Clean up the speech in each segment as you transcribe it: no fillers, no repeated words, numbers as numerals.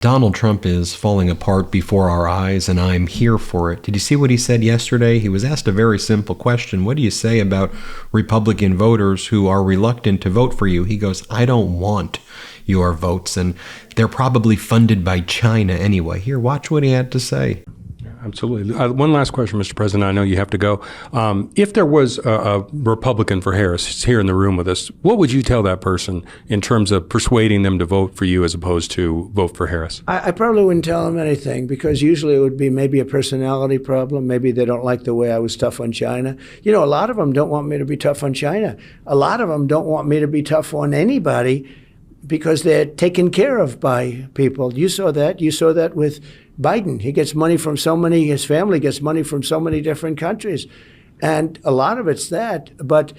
Donald Trump is falling apart before our eyes, and I'm here for it. Did you see what he said yesterday? He was asked a very simple question. What do you say about Republican voters who are reluctant to vote for you? He goes, I don't want your votes, and they're probably funded by China anyway. Here, watch what he had to say. Absolutely. One last question, Mr. President. I know you have to go. If there was a Republican for Harris here in the room with us, what would you tell that person in terms of persuading them to vote for you as opposed to vote for Harris? I probably wouldn't tell them anything, because usually it would be maybe a personality problem. Maybe they don't like the way I was tough on China. You know, a lot of them don't want me to be tough on China. A lot of them don't want me to be tough on anybody because they're taken care of by people. You saw that. You saw that with Biden. He gets money from so many, his family gets money from so many different countries. And a lot of it's that. But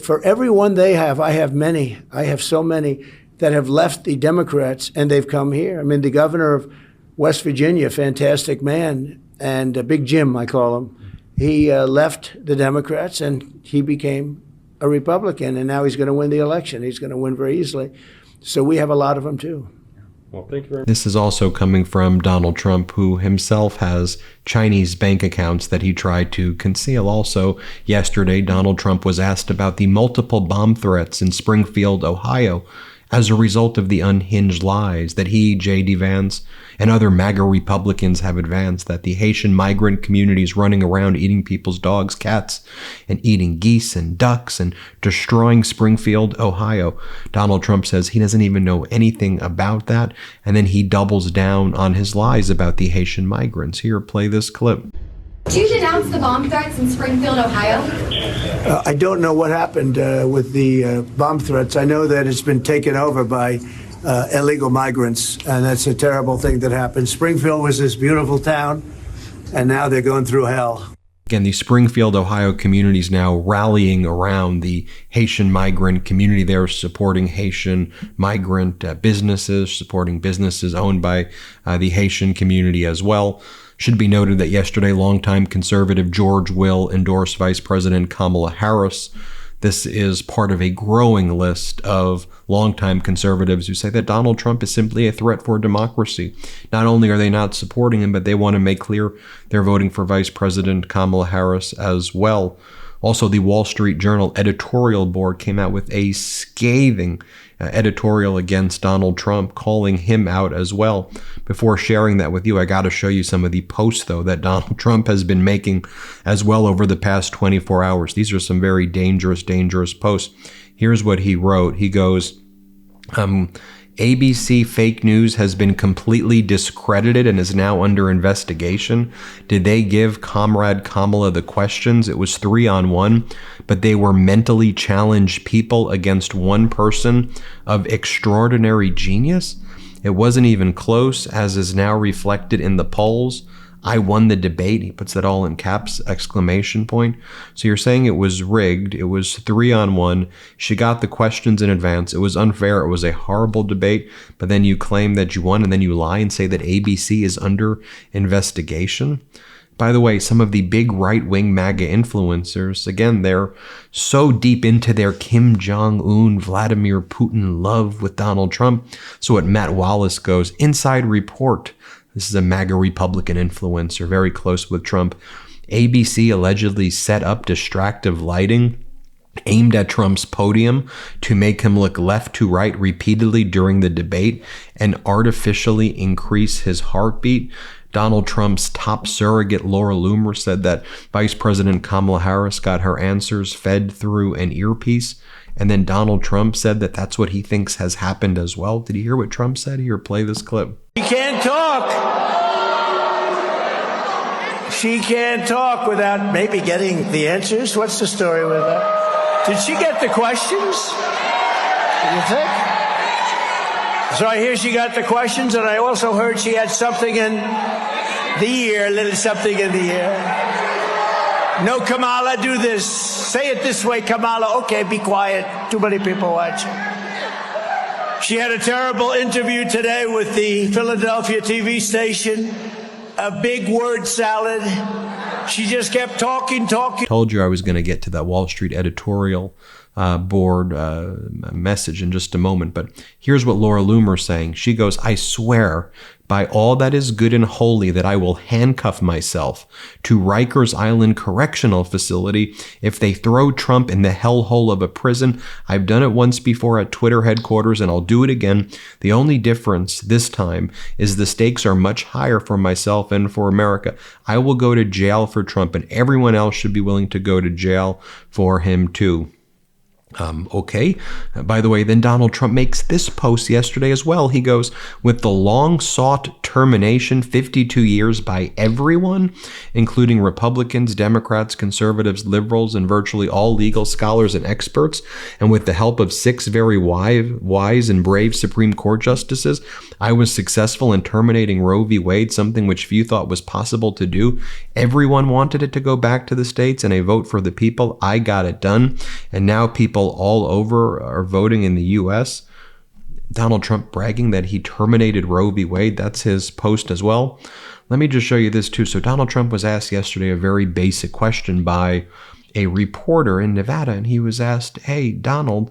for everyone they have, I have many. I have so many that have left the Democrats and they've come here. I mean, the governor of West Virginia, fantastic man, and Big Jim, I call him, he left the Democrats and he became a Republican, and now he's going to win the election. He's going to win very easily. So we have a lot of them, too. Well, thank you very much. This is also coming from Donald Trump, who himself has Chinese bank accounts that he tried to conceal. Also, yesterday, Donald Trump was asked about the multiple bomb threats in Springfield, Ohio, as a result of the unhinged lies that he, J.D. Vance, and other MAGA Republicans have advanced, that the Haitian migrant community is running around eating people's dogs, cats, and eating geese and ducks and destroying Springfield, Ohio. Donald Trump says he doesn't even know anything about that, and then he doubles down on his lies about the Haitian migrants. Here, play this clip. Do you denounce the bomb threats in Springfield, Ohio? I don't know what happened with the bomb threats. I know that it's been taken over by illegal migrants, and that's a terrible thing that happened. Springfield was this beautiful town, and now they're going through hell. Again, the Springfield, Ohio community is now rallying around the Haitian migrant community. They're supporting Haitian migrant businesses, supporting businesses owned by the Haitian community as well. Should be noted that yesterday, longtime conservative George Will endorsed Vice President Kamala Harris. This is part of a growing list of longtime conservatives who say that Donald Trump is simply a threat for democracy. Not only are they not supporting him, but they want to make clear they're voting for Vice President Kamala Harris as well. Also, the Wall Street Journal editorial board came out with a scathing editorial against Donald Trump, calling him out as well. Before sharing that with you, I got to show you some of the posts, though, that Donald Trump has been making as well over the past 24 hours. These are some very dangerous posts. Here's what he wrote. He goes, ABC fake news has been completely discredited and is now under investigation. Did they give Comrade Kamala the questions? It was 3-on-1, but they were mentally challenged people against one person of extraordinary genius. It wasn't even close, as is now reflected in the polls. I won the debate. He puts that all in caps, exclamation point. So you're saying it was rigged. It was 3-on-1. She got the questions in advance. It was unfair. It was a horrible debate. But then you claim that you won, and then you lie and say that ABC is under investigation. By the way, some of the big right-wing MAGA influencers, again, they're so deep into their Kim Jong-un, Vladimir Putin love with Donald Trump. So what Matt Wallace goes, inside report. This is a MAGA Republican influencer, very close with Trump. ABC allegedly set up distractive lighting aimed at Trump's podium to make him look left to right repeatedly during the debate and artificially increase his heartbeat. Donald Trump's top surrogate, Laura Loomer, said that Vice President Kamala Harris got her answers fed through an earpiece. And then Donald Trump said that that's what he thinks has happened as well. Did you hear what Trump said? Here, play this clip. She can't talk. She can't talk without maybe getting the answers. What's the story with that? Did she get the questions? You think? So I hear she got the questions, and I also heard she had something in the ear, a little something in the ear. No, Kamala, do this. Say it this way, Kamala. Okay, be quiet. Too many people watching. She had a terrible interview today with the Philadelphia TV station. A big word salad. She just kept talking. Told you I was going to get to that Wall Street editorial board message in just a moment. But here's what Laura Loomer's saying. She goes, I swear by all that is good and holy that I will handcuff myself to Rikers Island Correctional Facility if they throw Trump in the hellhole of a prison. I've done it once before at Twitter headquarters, and I'll do it again. The only difference this time is the stakes are much higher for myself and for America. I will go to jail for Trump, and everyone else should be willing to go to jail for him too. Okay. By the way, then Donald Trump makes this post yesterday as well. He goes, with the long-sought termination, 52 years by everyone, including Republicans, Democrats, conservatives, liberals, and virtually all legal scholars and experts, and with the help of 6 very wise and brave Supreme Court justices, I was successful in terminating Roe v. Wade, something which few thought was possible to do. Everyone wanted it to go back to the states, and a vote for the people. I got it done. And now people all over are voting in the U.S. Donald Trump bragging that he terminated Roe v. Wade. That's his post as well. Let me just show you this too. So Donald Trump was asked yesterday a very basic question by a reporter in Nevada, and he was asked, hey, Donald,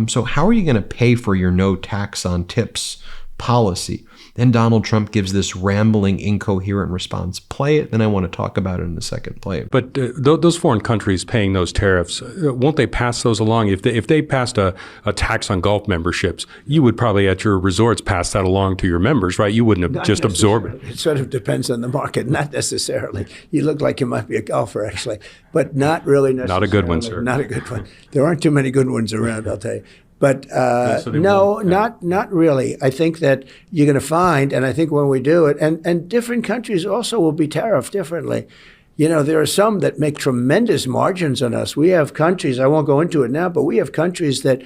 so how are you going to pay for your no tax on tips policy? Then Donald Trump gives this rambling, incoherent response. Play it, then I want to talk about it in a second. Play it. But those foreign countries paying those tariffs, won't they pass those along? If they passed a tax on golf memberships, you would probably at your resorts pass that along to your members, right? You wouldn't have just absorbed it. It sort of depends on the market, not necessarily. You look like you might be a golfer, actually, but not really necessarily. Not a good one, sir. Not a good one. There aren't too many good ones around, I'll tell you. But no, not really. I think that you're going to find, and I think when we do it, and different countries also will be tariffed differently. You know, there are some that make tremendous margins on us. We have countries, I won't go into it now, but we have countries that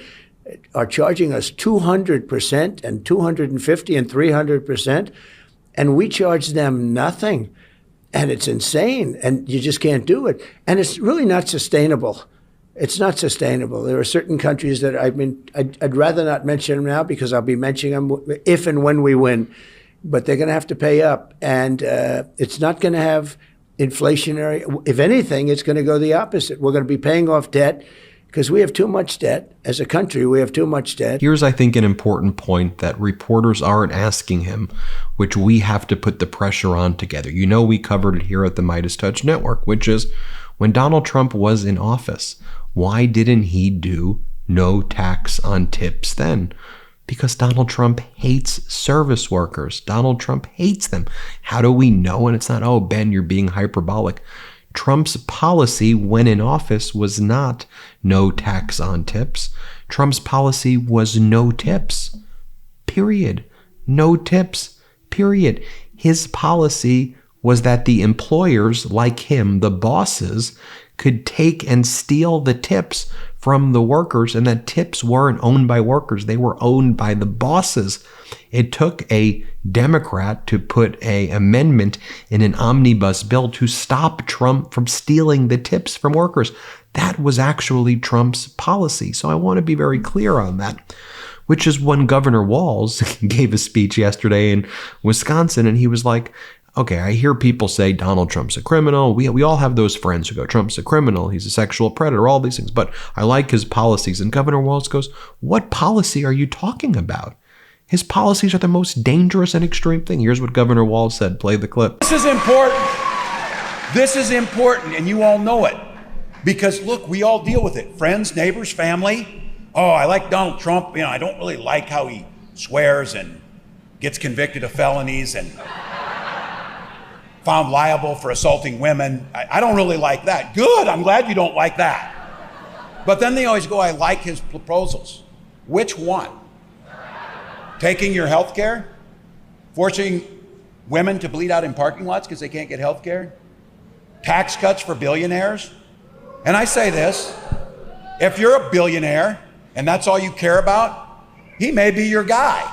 are charging us 200% and 250 and 300%, and we charge them nothing. And it's insane, and you just can't do it. And it's really not sustainable. It's not sustainable. There are certain countries that I'd rather not mention them now because I'll be mentioning them if and when we win, but they're going to have to pay up. And it's not going to have inflationary. If anything, it's going to go the opposite. We're going to be paying off debt because we have too much debt. As a country, we have too much debt. Here's, I think, an important point that reporters aren't asking him, which we have to put the pressure on together. You know, we covered it here at the MeidasTouch Network, which is when Donald Trump was in office, why didn't he do no tax on tips then? Because Donald Trump hates service workers. Donald Trump hates them. How do we know? And it's not, oh, Ben, you're being hyperbolic. Trump's policy when in office was not no tax on tips. Trump's policy was no tips, period. No tips, period. His policy was that the employers like him, the bosses, could take and steal the tips from the workers, and that tips weren't owned by workers. They were owned by the bosses. It took a Democrat to put an amendment in an omnibus bill to stop Trump from stealing the tips from workers. That was actually Trump's policy. So I want to be very clear on that, which is when Governor Walz gave a speech yesterday in Wisconsin, and he was like, okay, I hear people say Donald Trump's a criminal. We all have those friends who go, Trump's a criminal, he's a sexual predator, all these things, but I like his policies. And Governor Walz goes, what policy are you talking about? His policies are the most dangerous and extreme thing. Here's what Governor Walz said. Play the clip. This is important. This is important, and you all know it. Because look, we all deal with it. Friends, neighbors, family. Oh, I like Donald Trump. You know, I don't really like how he swears and gets convicted of felonies and found liable for assaulting women. I don't really like that. Good, I'm glad you don't like that. But then they always go, I like his proposals. Which one? Taking your health care? Forcing women to bleed out in parking lots because they can't get health care? Tax cuts for billionaires? And I say this, if you're a billionaire and that's all you care about, he may be your guy.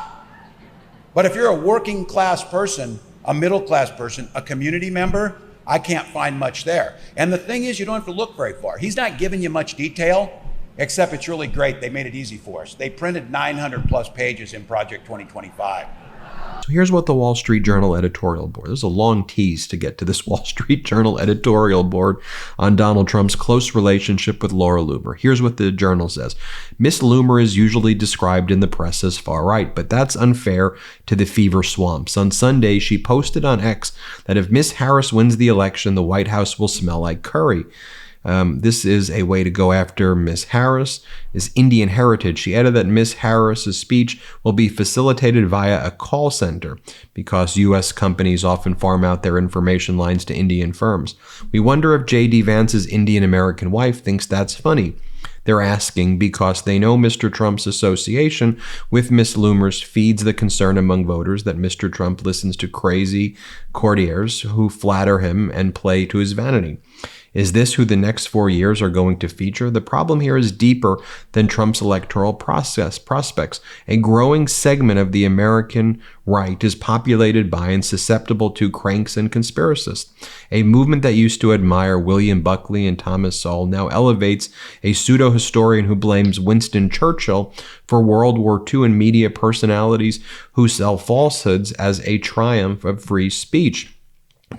But if you're a working class person, a middle class person, a community member, I can't find much there. And the thing is, you don't have to look very far. He's not giving you much detail, except it's really great. They made it easy for us. They printed 900 plus pages in Project 2025. So here's what the Wall Street Journal editorial board, there's a long tease to get to this Wall Street Journal editorial board on Donald Trump's close relationship with Laura Loomer. Here's what the journal says. Miss Loomer is usually described in the press as far right, but that's unfair to the fever swamps. On Sunday, she posted on X that if Miss Harris wins the election, the White House will smell like curry. This is a way to go after Miss Harris, is Indian heritage. She added that Miss Harris's speech will be facilitated via a call center because U.S. companies often farm out their information lines to Indian firms. We wonder if J.D. Vance's Indian American wife thinks that's funny. They're asking because they know Mr. Trump's association with Miss Loomer's feeds the concern among voters that Mr. Trump listens to crazy courtiers who flatter him and play to his vanity. Is this who the next 4 years are going to feature? The problem here is deeper than Trump's electoral prospects. A growing segment of the American right is populated by and susceptible to cranks and conspiracists. A movement that used to admire William Buckley and Thomas Sowell now elevates a pseudo-historian who blames Winston Churchill for World War II and media personalities who sell falsehoods as a triumph of free speech.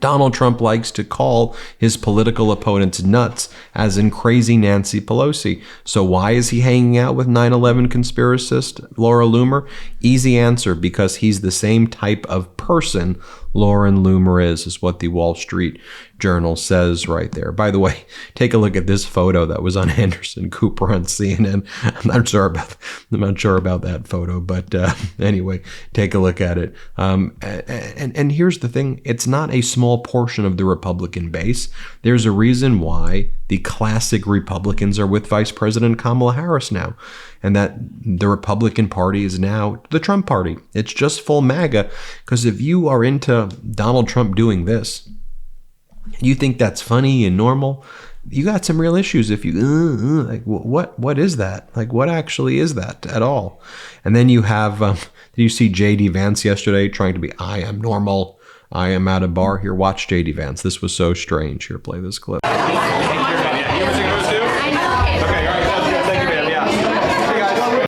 Donald Trump likes to call his political opponents nuts, as in crazy Nancy Pelosi. So why is he hanging out with 9/11 conspiracist Laura Loomer? Easy answer, because he's the same type of person Lauren Loomer is what the Wall Street Journal says right there. By the way, take a look at this photo that was on Anderson Cooper on CNN. I'm not sure about that photo, but anyway, take a look at it. And here's the thing: it's not a small portion of the Republican base. There's a reason why the classic Republicans are with Vice President Kamala Harris now, and that the Republican Party is now the Trump Party. It's just full MAGA, because if you are into Donald Trump doing this, you think that's funny and normal, you got some real issues. If you like, what is that? Like, what actually is that at all? And then you have, did you see J.D. Vance yesterday trying to be, I am normal, I am at a bar? Here, watch J.D. Vance. This was so strange. Here, play this clip.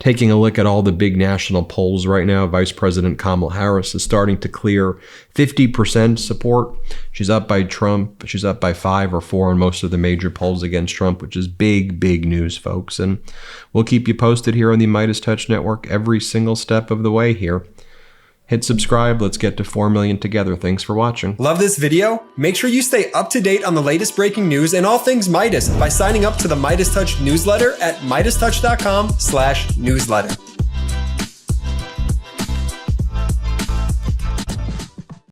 Taking a look at all the big national polls right now, Vice President Kamala Harris is starting to clear 50% support. She's up by Trump. She's up by 5 or 4 on most of the major polls against Trump, which is big, big news, folks. And we'll keep you posted here on the MeidasTouch Network every single step of the way here. Hit subscribe. Let's get to 4 million together. Thanks for watching. Love this video? Make sure you stay up to date on the latest breaking news and all things Meidas by signing up to the MeidasTouch newsletter at MeidasTouch.com/newsletter.